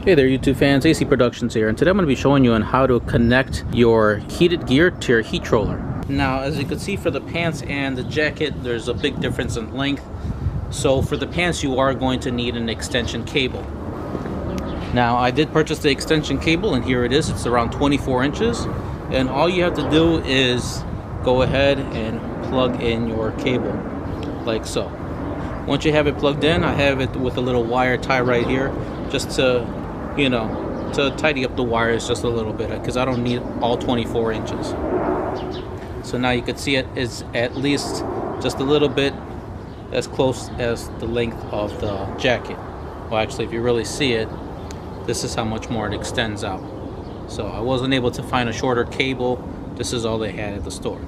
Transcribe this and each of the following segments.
Hey there YouTube fans, AC Productions here, and today I'm going to be showing you on how to connect your heated gear to your heat roller. Now, as you can see, for the pants and the jacket, there's a big difference in length. So for the pants, you are going to need an extension cable. Now, I did purchase the extension cable, and here it is. It's around 24 inches, and all you have to do is go ahead and plug in your cable, like so. Once you have it plugged in, I have it with a little wire tie right here, just to to tidy up the wires just a little bit, because I don't need all 24 inches. So now you can see it is at least just a little bit as close as the length of the jacket. Well, actually, if you really see it, this is how much more it extends out. So I wasn't able to find a shorter cable. This is all they had at the store.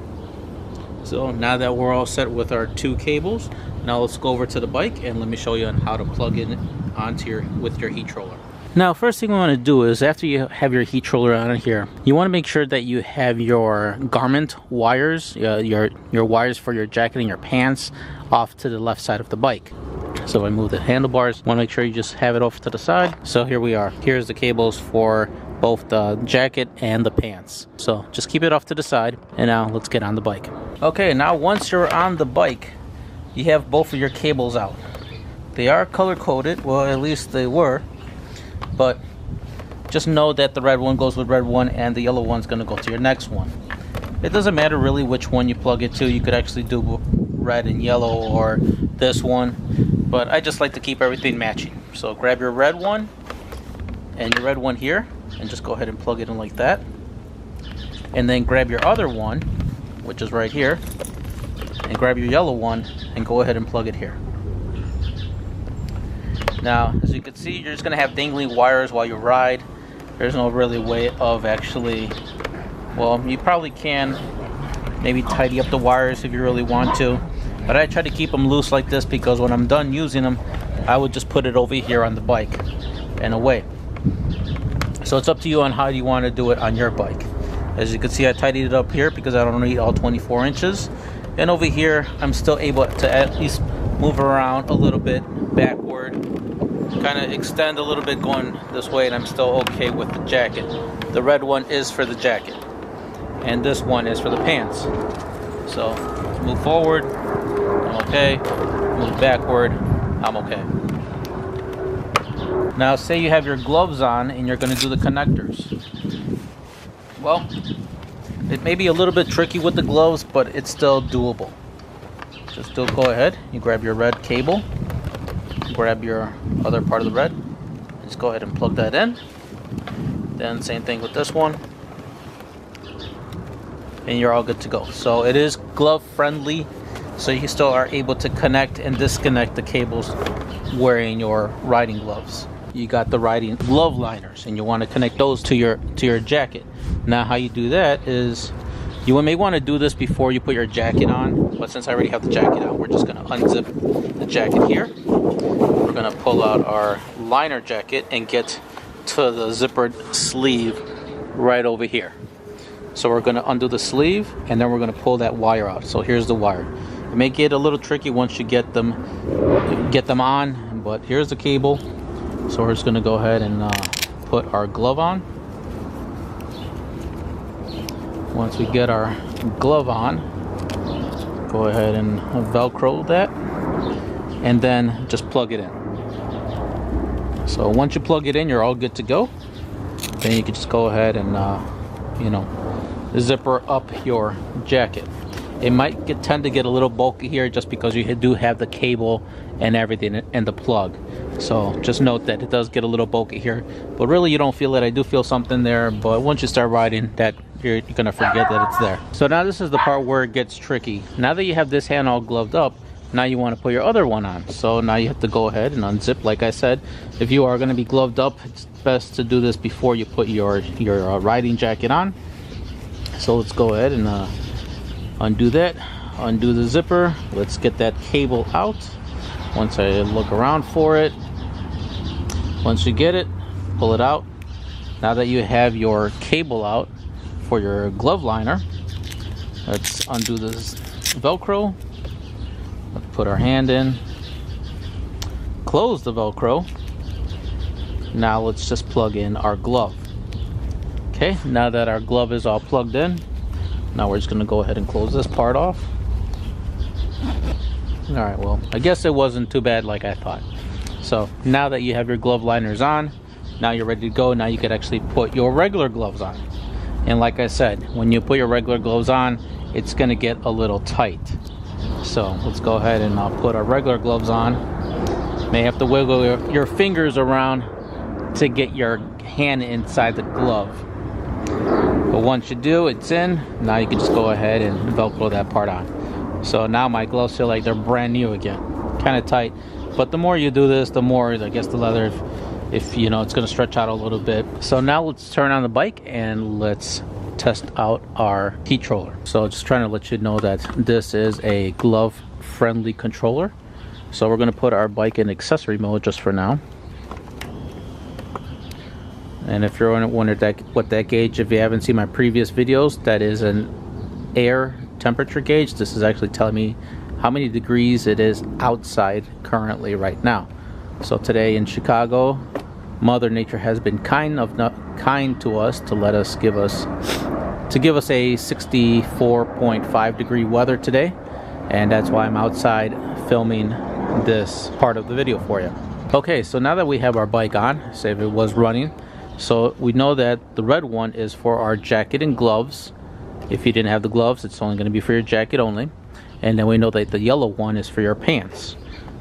So now that we're all set with our two cables, now let's go over to the bike and let me show you on how to plug in onto with your heat roller. Now, first thing we want to do is, after you have your heat roller on here, you want to make sure that you have your garment wires, your wires for your jacket and your pants, off to the left side of the bike. So if I move the handlebars, want to make sure you just have it off to the side. So here we are. Here's the cables for both the jacket and the pants. So just keep it off to the side, and now let's get on the bike. Okay, now once you're on the bike, you have both of your cables out. They are color coded, well, at least they were. But just know that the red one goes with red one and the yellow one's going to go to your next one. It doesn't matter really which one you plug it to. You could actually do red and yellow or this one, but I just like to keep everything matching. So grab your red one and your red one here and just go ahead and plug it in like that. And then grab your other one, which is right here, and grab your yellow one and go ahead and plug it here. Now, as you can see, you're just going to have dangling wires while you ride. There's no really way of actually, well, you probably can maybe tidy up the wires if you really want to. But I try to keep them loose like this because when I'm done using them, I would just put it over here on the bike and away. So it's up to you on how you want to do it on your bike. As you can see, I tidied it up here because I don't need all 24 inches. And over here, I'm still able to at least move around a little bit backward, kind of extend a little bit going this way, and I'm still okay with the jacket. The red one is for the jacket, and this one is for the pants. So move forward, I'm okay. Move backward, I'm okay. Now say you have your gloves on and you're going to do the connectors. Well, it may be a little bit tricky with the gloves, but it's still doable. Just go ahead, you grab your red cable, grab your other part of the red, just go ahead and plug that in. Then same thing with this one, and you're all good to go. So it is glove friendly, so you still are able to connect and disconnect the cables wearing your riding gloves. You got the riding glove liners, and you want to connect those to your jacket. Now how you do that is, you may want to do this before you put your jacket on, but since I already have the jacket on, we're just going to unzip the jacket here. We're going to pull out our liner jacket and get to the zippered sleeve right over here. So we're going to undo the sleeve, and then we're going to pull that wire out. So here's the wire. It may get a little tricky once you get them on, but here's the cable. So we're just going to go ahead and put our glove on. Once we get our glove on, go ahead and Velcro that, and then just plug it in. So once you plug it in, you're all good to go. Then you can just go ahead and zipper up your jacket. It might tend to get a little bulky here just because you do have the cable and everything and the plug. So just note that it does get a little bulky here, but really you don't feel it. I do feel something there, but once you start riding, that you're gonna forget that it's there. So now this is the part where it gets tricky. Now that you have this hand all gloved up, now you want to put your other one on. So now you have to go ahead and unzip. Like I said, if you are going to be gloved up, it's best to do this before you put your riding jacket on. So let's go ahead and undo that, undo the zipper. Let's get that cable out. Once I look around for it, once you get it, pull it out. Now that you have your cable out for your glove liner, let's undo this Velcro. Let's put our hand in, close the Velcro, Now let's just plug in our glove. Okay, now that our glove is all plugged in, now we're just going to go ahead and close this part off. Alright, well, I guess it wasn't too bad like I thought. So now that you have your glove liners on, now you're ready to go. Now you can actually put your regular gloves on. And like I said, when you put your regular gloves on, it's going to get a little tight. So let's go ahead and put our regular gloves on. May have to wiggle your fingers around to get your hand inside the glove. But once you do, it's in. Now you can just go ahead and Velcro that part on. So now my gloves feel like they're brand new again. Kind of tight. But the more you do this, the more, I guess, the leather, if you know, it's going to stretch out a little bit. So now let's turn on the bike and let's test out our heat controller. So just trying to let you know that this is a glove friendly controller. So we're going to put our bike in accessory mode just for now. And if you're wondering what that gauge, if you haven't seen my previous videos, that is an air temperature gauge. This is actually telling me how many degrees it is outside currently right now. So today in Chicago, Mother Nature has been kind to us to give us a 64.5 degree weather today, and that's why I'm outside filming this part of the video for you. Okay, so now that we have our bike on, say if it was running, so we know that the red one is for our jacket and gloves. If you didn't have the gloves, it's only going to be for your jacket only. And then we know that the yellow one is for your pants.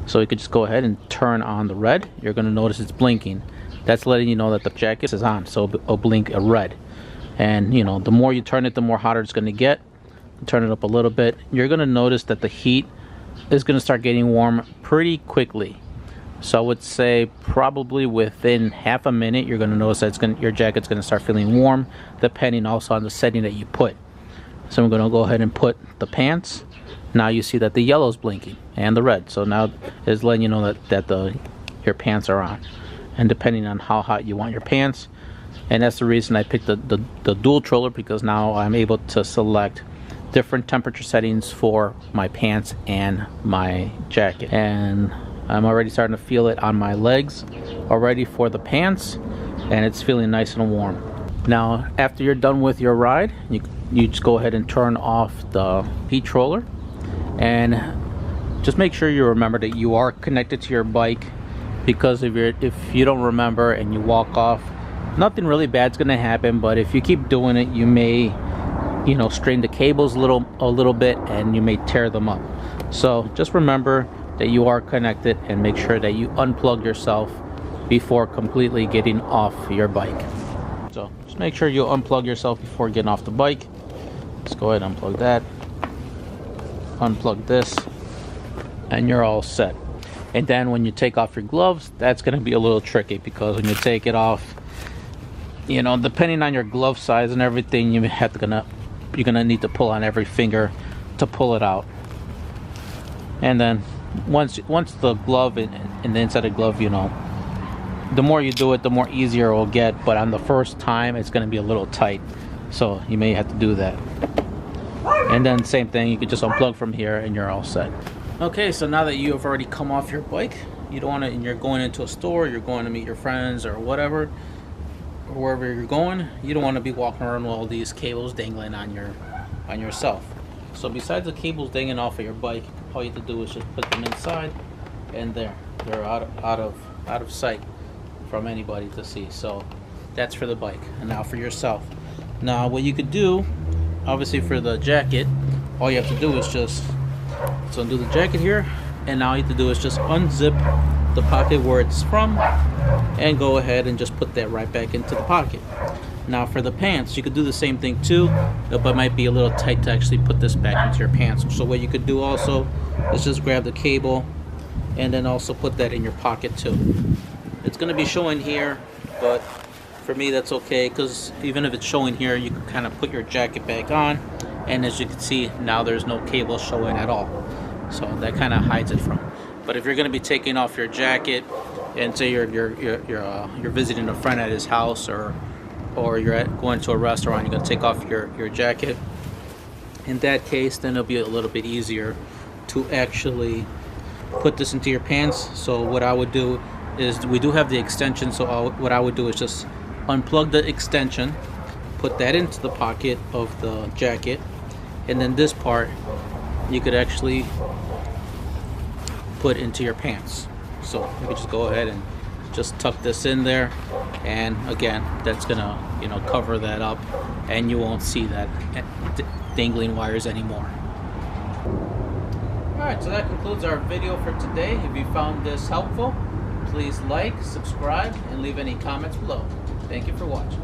So you could just go ahead and turn on the red. You're going to notice it's blinking. That's letting you know that the jacket is on, so it'll blink a red. And you know, the more you turn it, the more hotter it's going to get. Turn it up a little bit. You're going to notice that the heat is going to start getting warm pretty quickly. So I would say probably within half a minute, you're going to notice that your jacket's going to start feeling warm, depending also on the setting that you put. So I'm going to go ahead and put the pants. Now you see that the yellow's blinking and the red. So now it's letting you know that your pants are on. And depending on how hot you want your pants. And that's the reason I picked the dual controller, because now I'm able to select different temperature settings for my pants and my jacket. And I'm already starting to feel it on my legs already for the pants, and it's feeling nice and warm. Now after you're done with your ride, you just go ahead and turn off the heat controller, and just make sure you remember that you are connected to your bike, because if you don't remember and you walk off, nothing really bad's gonna happen. But if you keep doing it, you may, you know, strain the cables a little bit, and you may tear them up. So just remember that you are connected, and make sure that you unplug yourself before completely getting off your bike. So just make sure you unplug yourself before getting off the bike. Let's go ahead and unplug that, unplug this, and you're all set. And then when you take off your gloves, that's going to be a little tricky, because when you take it off, you know, depending on your glove size and everything, you're gonna need to pull on every finger to pull it out. And then once the glove and the inside of the glove, you know, the more you do it, the more easier it will get. But on the first time, it's going to be a little tight, so you may have to do that. And then same thing, you could just unplug from here and you're all set. Okay, so now that you have already come off your bike, you don't want to, and you're going into a store, you're going to meet your friends or whatever, or wherever you're going, you don't want to be walking around with all these cables dangling on yourself. So besides the cables dangling off of your bike, all you have to do is just put them inside, and they're out of sight from anybody to see. So that's for the bike. And now for yourself. Now what you could do, obviously for the jacket, all you have to do is just undo the jacket here, and now all you have to do is just unzip the pocket where it's from, and go ahead and just put that right back into the pocket. Now for the pants, you could do the same thing too, but it might be a little tight to actually put this back into your pants. So what you could do also is just grab the cable and then also put that in your pocket too. It's going to be showing here, but for me that's okay, because even if it's showing here, you can kind of put your jacket back on, and as you can see, now there's no cable showing at all. So that kind of hides it from. But if you're going to be taking off your jacket, and say you're visiting a friend at his house, or you're going to a restaurant, you're going to take off your jacket, in that case, then it'll be a little bit easier to actually put this into your pants. So what I would do is we do have the extension, so what I would do is just unplug the extension, put that into the pocket of the jacket, and then this part you could actually put into your pants. So you could just go ahead and just tuck this in there, and again, that's gonna, you know, cover that up, and you won't see that dangling wires anymore. Alright, so that concludes our video for today. If you found this helpful, please like, subscribe, and leave any comments below. Thank you for watching.